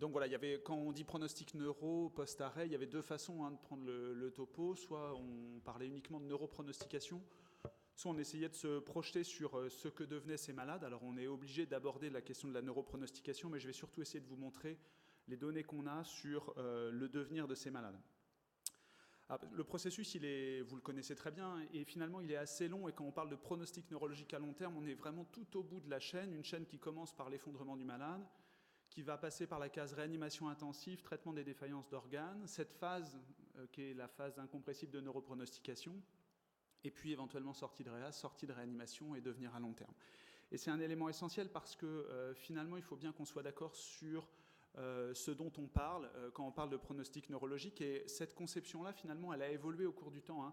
Donc voilà, quand on dit pronostic neuro post-arrêt, il y avait deux façons de prendre le topo. Soit on parlait uniquement de neuropronostication, soit on essayait de se projeter sur ce que devenaient ces malades. Alors on est obligé d'aborder la question de la neuropronostication, mais je vais surtout essayer de vous montrer les données qu'on a sur le devenir de ces malades. Le processus, vous le connaissez très bien, et finalement il est assez long, et quand on parle de pronostic neurologique à long terme, on est vraiment tout au bout de la chaîne, une chaîne qui commence par l'effondrement du malade, qui va passer par la case réanimation intensive, traitement des défaillances d'organes, cette phase qui est la phase incompressible de neuropronostication, et puis éventuellement sortie de réa, sortie de réanimation et devenir à long terme. Et c'est un élément essentiel parce que finalement, il faut bien qu'on soit d'accord sur ce dont on parle quand on parle de pronostic neurologique. Et cette conception-là, finalement, elle a évolué au cours du temps,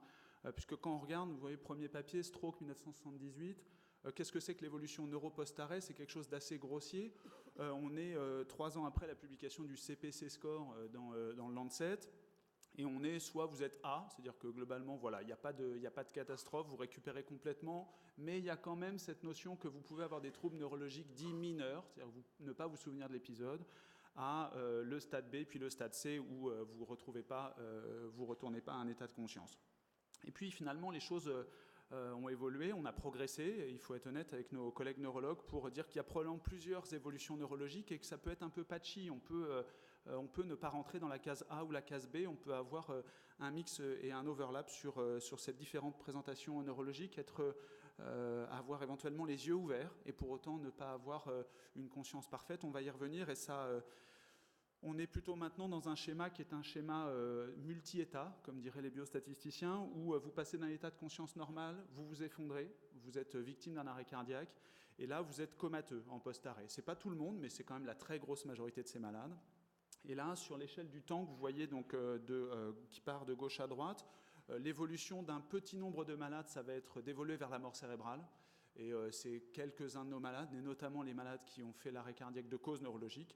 puisque quand on regarde, vous voyez, premier papier, Stroke 1978, qu'est-ce que c'est que l'évolution neuro-post-arrêt? C'est quelque chose d'assez grossier. On est 3 ans après la publication du CPC score dans le Lancet. Et on est, soit vous êtes A, c'est-à-dire que globalement, voilà, il n'y a pas de catastrophe, vous récupérez complètement, mais il y a quand même cette notion que vous pouvez avoir des troubles neurologiques dits mineurs, c'est-à-dire ne pas vous souvenir de l'épisode, à le stade B, puis le stade C, où vous retournez pas à un état de conscience. Et puis finalement, les choses ont évolué, on a progressé, et il faut être honnête avec nos collègues neurologues pour dire qu'il y a probablement plusieurs évolutions neurologiques et que ça peut être un peu patchy. On peut ne pas rentrer dans la case A ou la case B, on peut avoir un mix et un overlap sur ces différentes présentations neurologiques, avoir éventuellement les yeux ouverts et pour autant ne pas avoir une conscience parfaite. On va y revenir et ça... On est plutôt maintenant dans un schéma qui est un schéma multi-état, comme diraient les biostatisticiens, où vous passez d'un état de conscience normal, vous vous effondrez, vous êtes victime d'un arrêt cardiaque, et là vous êtes comateux en post-arrêt. C'est pas tout le monde, mais c'est quand même la très grosse majorité de ces malades. Et là, sur l'échelle du temps que vous voyez donc, qui part de gauche à droite, l'évolution d'un petit nombre de malades, ça va être d'évoluer vers la mort cérébrale. Et c'est quelques-uns de nos malades, et notamment les malades qui ont fait l'arrêt cardiaque de cause neurologique.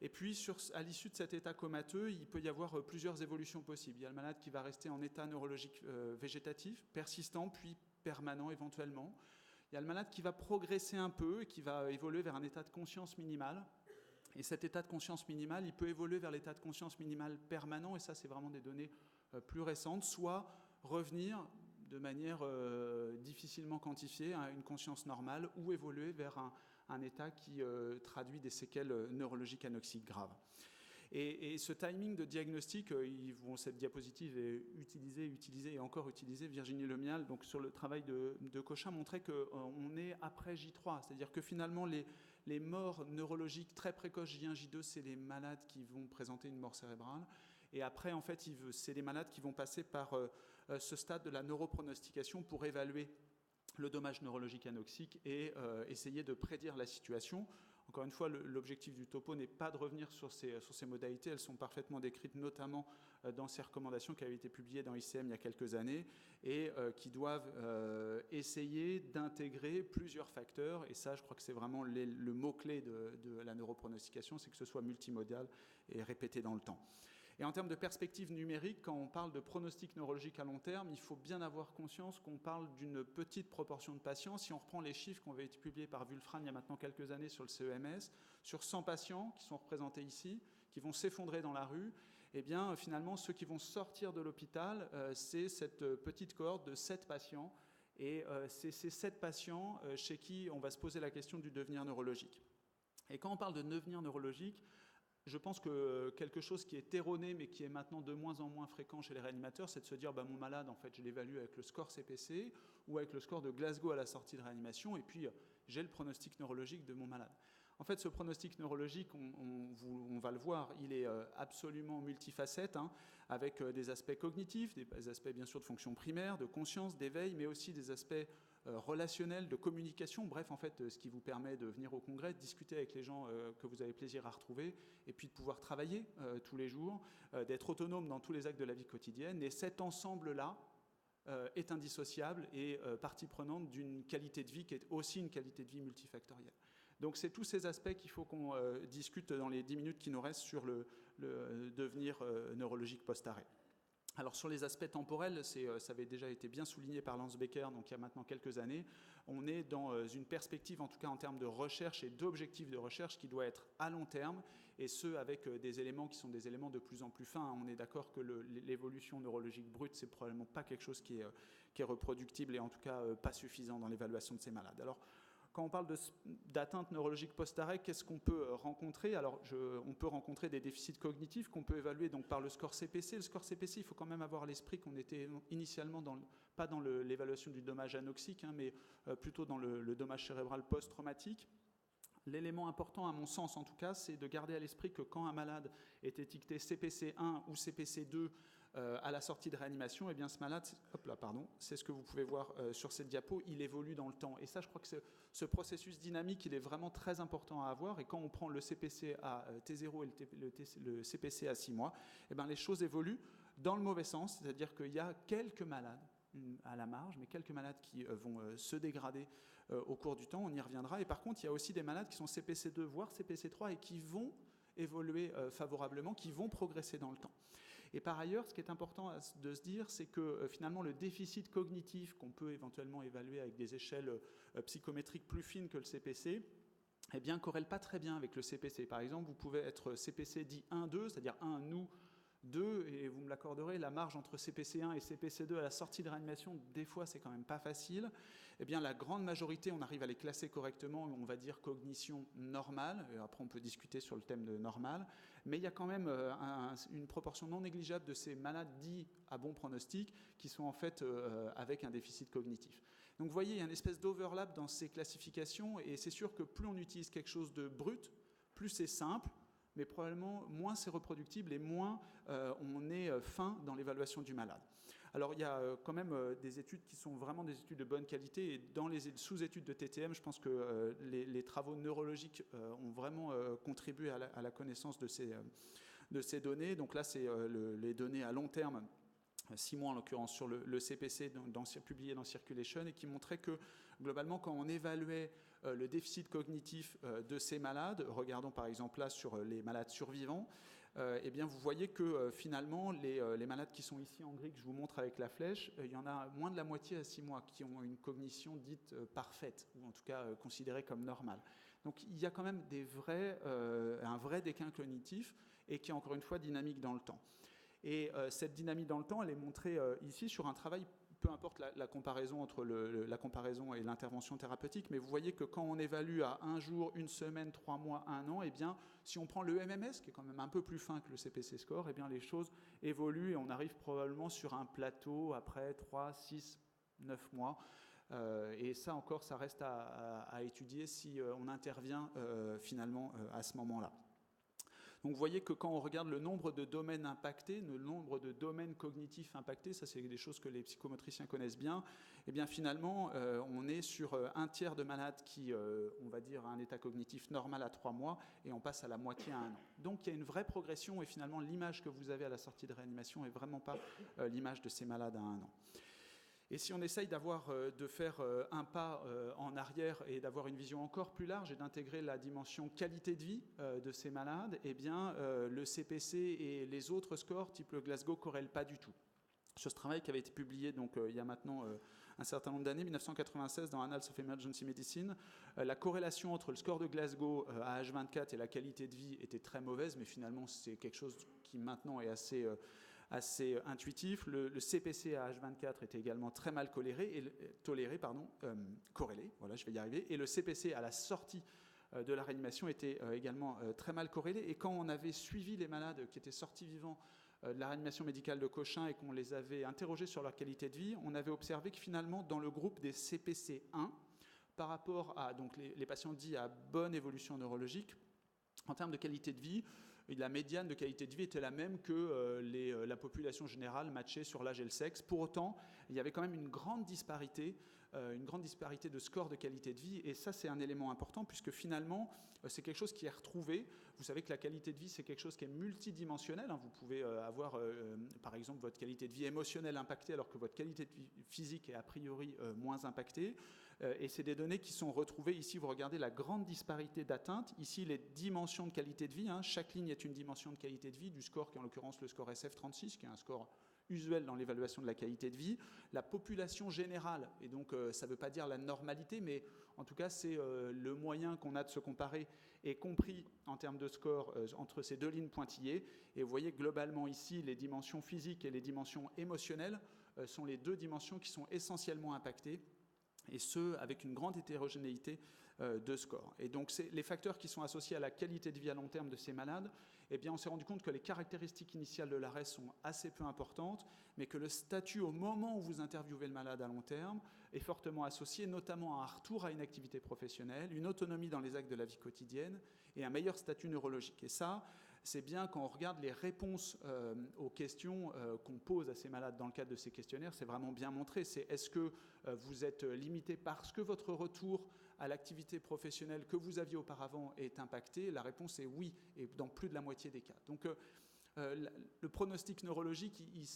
Et puis, à l'issue de cet état comateux, il peut y avoir plusieurs évolutions possibles. Il y a le malade qui va rester en état neurologique végétatif, persistant, puis permanent éventuellement. Il y a le malade qui va progresser un peu et qui va évoluer vers un état de conscience minimale. Et cet état de conscience minimale, il peut évoluer vers l'état de conscience minimale permanent, et ça, c'est vraiment des données plus récentes, soit revenir de manière difficilement quantifiée à une conscience normale ou évoluer vers un état qui traduit des séquelles neurologiques anoxiques graves. Et ce timing de diagnostic, cette diapositive est utilisée et encore utilisée. Virginie Lemial, donc sur le travail de Cochin, montrait qu'on est après J3, c'est-à-dire que finalement les morts neurologiques très précoces J1, J2, c'est les malades qui vont présenter une mort cérébrale. Et après, en fait, c'est les malades qui vont passer par ce stade de la neuropronostication pour évaluer le dommage neurologique anoxique et essayer de prédire la situation. Encore une fois, l'objectif du topo n'est pas de revenir sur ces modalités. Elles sont parfaitement décrites, notamment dans ces recommandations qui avaient été publiées dans ICM il y a quelques années et qui doivent essayer d'intégrer plusieurs facteurs. Et ça, je crois que c'est vraiment le mot-clé de la neuropronostication, c'est que ce soit multimodal et répété dans le temps. Et en termes de perspective numérique, quand on parle de pronostic neurologique à long terme, il faut bien avoir conscience qu'on parle d'une petite proportion de patients. Si on reprend les chiffres qui ont été publiés par Wulfran il y a maintenant quelques années sur le CEMS, sur 100 patients qui sont représentés ici, qui vont s'effondrer dans la rue, eh bien finalement ceux qui vont sortir de l'hôpital, c'est cette petite cohorte de 7 patients. Et c'est ces 7 patients chez qui on va se poser la question du devenir neurologique. Et quand on parle de devenir neurologique, je pense que quelque chose qui est erroné, mais qui est maintenant de moins en moins fréquent chez les réanimateurs, c'est de se dire mon malade, en fait, je l'évalue avec le score CPC ou avec le score de Glasgow à la sortie de réanimation, et puis j'ai le pronostic neurologique de mon malade. En fait, ce pronostic neurologique, on va le voir, il est absolument multifacette, avec des aspects cognitifs, des aspects bien sûr de fonction primaire, de conscience, d'éveil, mais aussi des aspects relationnels, de communication, bref, en fait, ce qui vous permet de venir au congrès, de discuter avec les gens que vous avez plaisir à retrouver, et puis de pouvoir travailler tous les jours, d'être autonome dans tous les actes de la vie quotidienne. Et cet ensemble-là est indissociable et partie prenante d'une qualité de vie qui est aussi une qualité de vie multifactorielle. Donc c'est tous ces aspects qu'il faut qu'on discute dans les 10 minutes qui nous restent sur le devenir neurologique post-arrêt. Alors sur les aspects temporels, ça avait déjà été bien souligné par Lance Becker, donc il y a maintenant quelques années. On est dans une perspective, en tout cas en termes de recherche et d'objectifs de recherche, qui doit être à long terme, et ce avec des éléments qui sont des éléments de plus en plus fins. On est d'accord que l'évolution neurologique brute, c'est probablement pas quelque chose qui est reproductible, et en tout cas pas suffisant dans l'évaluation de ces malades. Alors, quand on parle d'atteinte neurologique post-arrêt, qu'est-ce qu'on peut rencontrer? Alors, on peut rencontrer des déficits cognitifs qu'on peut évaluer donc, par le score CPC. Le score CPC, il faut quand même avoir à l'esprit qu'on était initialement pas dans l'évaluation du dommage anoxique, mais plutôt dans le dommage cérébral post-traumatique. L'élément important, à mon sens en tout cas, c'est de garder à l'esprit que quand un malade est étiqueté CPC1 ou CPC2 à la sortie de réanimation, eh bien ce malade, c'est ce que vous pouvez voir sur cette diapo, il évolue dans le temps. Et ça, je crois que ce processus dynamique, il est vraiment très important à avoir. Et quand on prend le CPC à T0 et le CPC à 6 mois, eh bien les choses évoluent dans le mauvais sens, c'est-à-dire qu'il y a quelques malades à la marge, mais quelques malades qui vont se dégrader au cours du temps, on y reviendra. Et par contre, il y a aussi des malades qui sont CPC2, voire CPC3, et qui vont évoluer favorablement, qui vont progresser dans le temps. Et par ailleurs, ce qui est important de se dire, c'est que finalement, le déficit cognitif qu'on peut éventuellement évaluer avec des échelles psychométriques plus fines que le CPC, eh bien, ne corrèle pas très bien avec le CPC. Par exemple, vous pouvez être CPC dit 1-2, c'est-à-dire 1 nous, 2, et vous me l'accorderez, la marge entre CPC1 et CPC2 à la sortie de réanimation, des fois, c'est quand même pas facile. Eh bien, la grande majorité, on arrive à les classer correctement, on va dire cognition normale, et après on peut discuter sur le thème de normal, mais il y a quand même une proportion non négligeable de ces malades dits à bon pronostic qui sont en fait avec un déficit cognitif. Donc vous voyez, il y a une espèce d'overlap dans ces classifications, et c'est sûr que plus on utilise quelque chose de brut, plus c'est simple, mais probablement moins c'est reproductible et moins on est fin dans l'évaluation du malade. Alors il y a quand même des études qui sont vraiment des études de bonne qualité, et dans les sous-études de TTM, je pense que les travaux neurologiques ont vraiment contribué à la connaissance de ces données. Donc là, c'est les données à long terme, 6 mois en l'occurrence, sur le CPC publié dans Circulation, et qui montrait que globalement, quand on évaluait le déficit cognitif de ces malades, regardons par exemple là sur les malades survivants, eh bien vous voyez que finalement les malades qui sont ici en gris, que je vous montre avec la flèche, il y en a moins de la moitié à 6 mois qui ont une cognition dite parfaite, ou en tout cas considérée comme normale. Donc il y a quand même un vrai déclin cognitif, et qui est encore une fois dynamique dans le temps. Et cette dynamique dans le temps, elle est montrée ici sur un travail, peu importe la comparaison entre la comparaison et l'intervention thérapeutique, mais vous voyez que quand on évalue à 1 jour, 1 semaine, 3 mois, 1 an, eh bien, si on prend le MMS, qui est quand même un peu plus fin que le CPC score, eh bien, les choses évoluent et on arrive probablement sur un plateau après 3, 6, 9 mois. Et ça encore, ça reste à étudier si on intervient finalement à ce moment-là. Donc vous voyez que quand on regarde le nombre de domaines impactés, le nombre de domaines cognitifs impactés, ça c'est des choses que les psychomotriciens connaissent bien, et bien finalement on est sur un tiers de malades qui, on va dire, a un état cognitif normal à 3 mois, et on passe à la moitié à 1 an. Donc il y a une vraie progression, et finalement l'image que vous avez à la sortie de réanimation n'est vraiment pas l'image de ces malades à 1 an. Et si on essaye de faire un pas en arrière et d'avoir une vision encore plus large et d'intégrer la dimension qualité de vie de ces malades, eh bien, le CPC et les autres scores, type le Glasgow, ne corrèlent pas du tout. Sur ce travail qui avait été publié donc, il y a maintenant un certain nombre d'années, 1996, dans Annals of Emergency Medicine, la corrélation entre le score de Glasgow à H24 et la qualité de vie était très mauvaise, mais finalement c'est quelque chose qui maintenant est assez intuitif. Le CPC à H24 était également très mal corrélé, voilà, je vais y arriver, et le CPC à la sortie de la réanimation était également très mal corrélé. Et quand on avait suivi les malades qui étaient sortis vivants de la réanimation médicale de Cochin et qu'on les avait interrogés sur leur qualité de vie, on avait observé que finalement, dans le groupe des CPC1, par rapport à donc les patients dits à bonne évolution neurologique, en termes de qualité de vie, la médiane de qualité de vie était la même que la population générale matchée sur l'âge et le sexe. Pour autant, il y avait quand même une grande disparité de score de qualité de vie. Et ça, c'est un élément important, puisque finalement, c'est quelque chose qui est retrouvé. Vous savez que la qualité de vie, c'est quelque chose qui est multidimensionnel. Vous pouvez avoir, par exemple, votre qualité de vie émotionnelle impactée, alors que votre qualité de vie physique est a priori moins impactée. Et c'est des données qui sont retrouvées. Ici, vous regardez la grande disparité d'atteinte. Ici, les dimensions de qualité de vie. Chaque ligne est une dimension de qualité de vie du score, qui est en l'occurrence le score SF36, qui est un score usuel dans l'évaluation de la qualité de vie. La population générale, et donc ça ne veut pas dire la normalité, mais en tout cas c'est le moyen qu'on a de se comparer, est compris en termes de score entre ces deux lignes pointillées. Et vous voyez globalement ici, les dimensions physiques et les dimensions émotionnelles sont les deux dimensions qui sont essentiellement impactées, et ce, avec une grande hétérogénéité de score. Et donc, les facteurs qui sont associés à la qualité de vie à long terme de ces malades, eh bien, on s'est rendu compte que les caractéristiques initiales de l'arrêt sont assez peu importantes, mais que le statut au moment où vous interviewez le malade à long terme est fortement associé, notamment à un retour à une activité professionnelle, une autonomie dans les actes de la vie quotidienne et un meilleur statut neurologique. Et ça, c'est bien quand on regarde les réponses aux questions qu'on pose à ces malades dans le cadre de ces questionnaires, c'est vraiment bien montré. C'est est-ce que vous êtes limité parce que votre retour à l'activité professionnelle que vous aviez auparavant est impacté? La réponse est oui, et dans plus de la moitié des cas. Donc le pronostic neurologique, il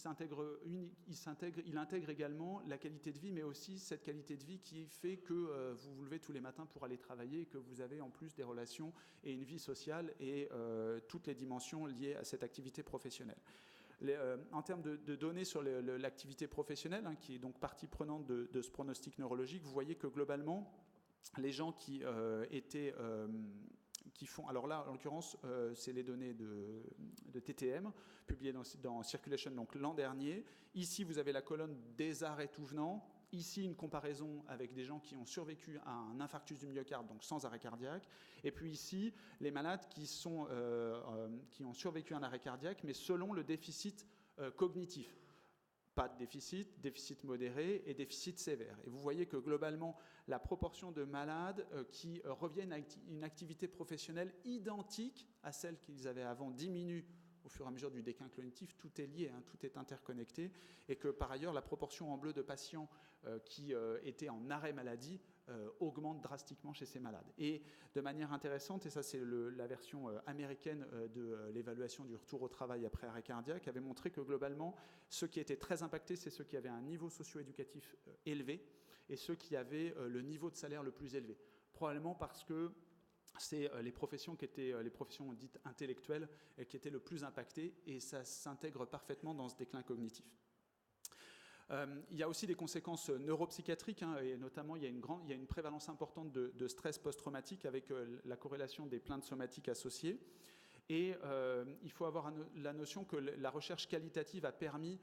intègre également la qualité de vie, mais aussi cette qualité de vie qui fait que vous vous levez tous les matins pour aller travailler, et que vous avez en plus des relations et une vie sociale et toutes les dimensions liées à cette activité professionnelle. En termes de données sur l'activité professionnelle, hein, qui est donc partie prenante de ce pronostic neurologique, vous voyez que globalement, les gens qui font, alors là en l'occurrence c'est les données de TTM publiées dans Circulation donc l'an dernier. Ici vous avez la colonne des arrêts tout venant, ici une comparaison avec des gens qui ont survécu à un infarctus du myocarde, donc sans arrêt cardiaque, et puis ici les malades qui ont survécu à un arrêt cardiaque mais selon le déficit cognitif. Pas de déficit, déficit modéré et déficit sévère. Et vous voyez que globalement, la proportion de malades qui reviennent à une activité professionnelle identique à celle qu'ils avaient avant diminue au fur et à mesure du déclin cognitif. Tout est lié, hein, tout est interconnecté. Et que par ailleurs, la proportion en bleu de patients qui étaient en arrêt maladie augmente drastiquement chez ces malades. Et de manière intéressante, et ça c'est la version américaine de l'évaluation du retour au travail après arrêt cardiaque, avait montré que globalement, ceux qui étaient très impactés, c'est ceux qui avaient un niveau socio-éducatif élevé et ceux qui avaient le niveau de salaire le plus élevé. Probablement parce que c'est les professions qui étaient les professions dites intellectuelles qui étaient le plus impactées, et ça s'intègre parfaitement dans ce déclin cognitif. Il y a aussi des conséquences neuropsychiatriques, hein, et notamment il y a une prévalence importante de stress post-traumatique avec la corrélation des plaintes somatiques associées. Et il faut avoir la notion que la recherche qualitative a permis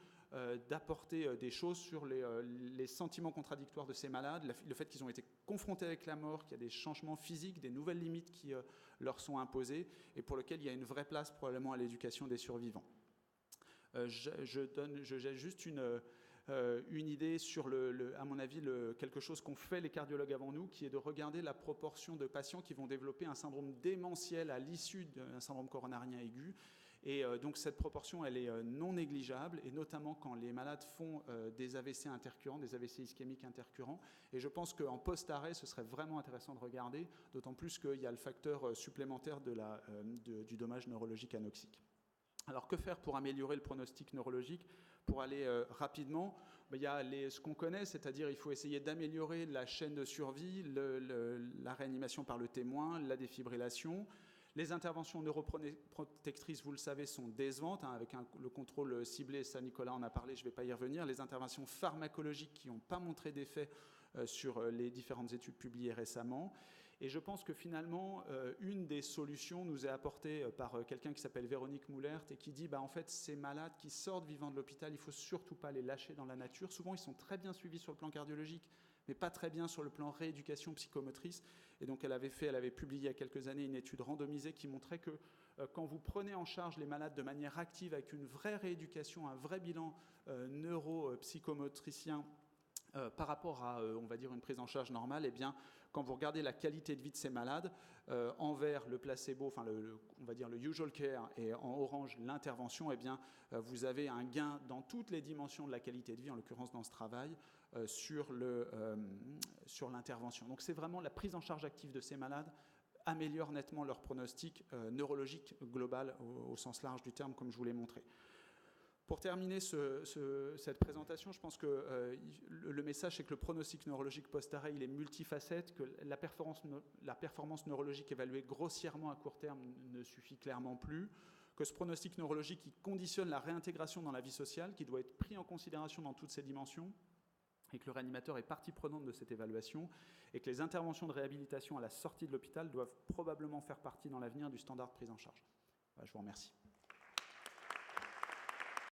d'apporter des choses sur les sentiments contradictoires de ces malades, le fait qu'ils ont été confrontés avec la mort, qu'il y a des changements physiques, des nouvelles limites qui leur sont imposées, et pour lesquelles il y a une vraie place probablement à l'éducation des survivants. J'ai juste une idée sur, à mon avis, quelque chose qu'ont fait les cardiologues avant nous, qui est de regarder la proportion de patients qui vont développer un syndrome démentiel à l'issue d'un syndrome coronarien aigu. Et donc cette proportion, elle est non négligeable, et notamment quand les malades font des AVC intercurrents, des AVC ischémiques intercurrents. Et je pense qu'en post-arrêt, ce serait vraiment intéressant de regarder, d'autant plus qu'il y a le facteur supplémentaire du dommage neurologique anoxique. Alors, que faire pour améliorer le pronostic neurologique? Pour aller rapidement, il y a ce qu'on connaît, c'est-à-dire il faut essayer d'améliorer la chaîne de survie, la réanimation par le témoin, la défibrillation. Les interventions neuroprotectrices, vous le savez, sont décevantes, hein, avec le contrôle ciblé, ça Nicolas en a parlé, je ne vais pas y revenir. Les interventions pharmacologiques qui n'ont pas montré d'effet sur les différentes études publiées récemment. Et je pense que finalement, une des solutions nous est apportée par quelqu'un qui s'appelle Véronique Moulert et qui dit en fait, ces malades qui sortent vivants de l'hôpital, il ne faut surtout pas les lâcher dans la nature. Souvent, ils sont très bien suivis sur le plan cardiologique, mais pas très bien sur le plan rééducation psychomotrice. Et donc, elle avait publié il y a quelques années une étude randomisée qui montrait que quand vous prenez en charge les malades de manière active, avec une vraie rééducation, un vrai bilan neuropsychomotricien, par rapport à, on va dire, une prise en charge normale, eh bien, quand vous regardez la qualité de vie de ces malades, en vert, le placebo, enfin, on va dire le usual care, et en orange, l'intervention, eh bien, vous avez un gain dans toutes les dimensions de la qualité de vie, en l'occurrence dans ce travail, sur l'intervention. Donc, c'est vraiment la prise en charge active de ces malades améliore nettement leur pronostic neurologique global au sens large du terme, comme je vous l'ai montré. Pour terminer cette présentation, je pense que le message, c'est que le pronostic neurologique post-arrêt, il est multifacette, que la performance neurologique évaluée grossièrement à court terme ne suffit clairement plus, que ce pronostic neurologique il conditionne la réintégration dans la vie sociale, qui doit être pris en considération dans toutes ces dimensions, et que le réanimateur est partie prenante de cette évaluation, et que les interventions de réhabilitation à la sortie de l'hôpital doivent probablement faire partie dans l'avenir du standard de prise en charge. Je vous remercie.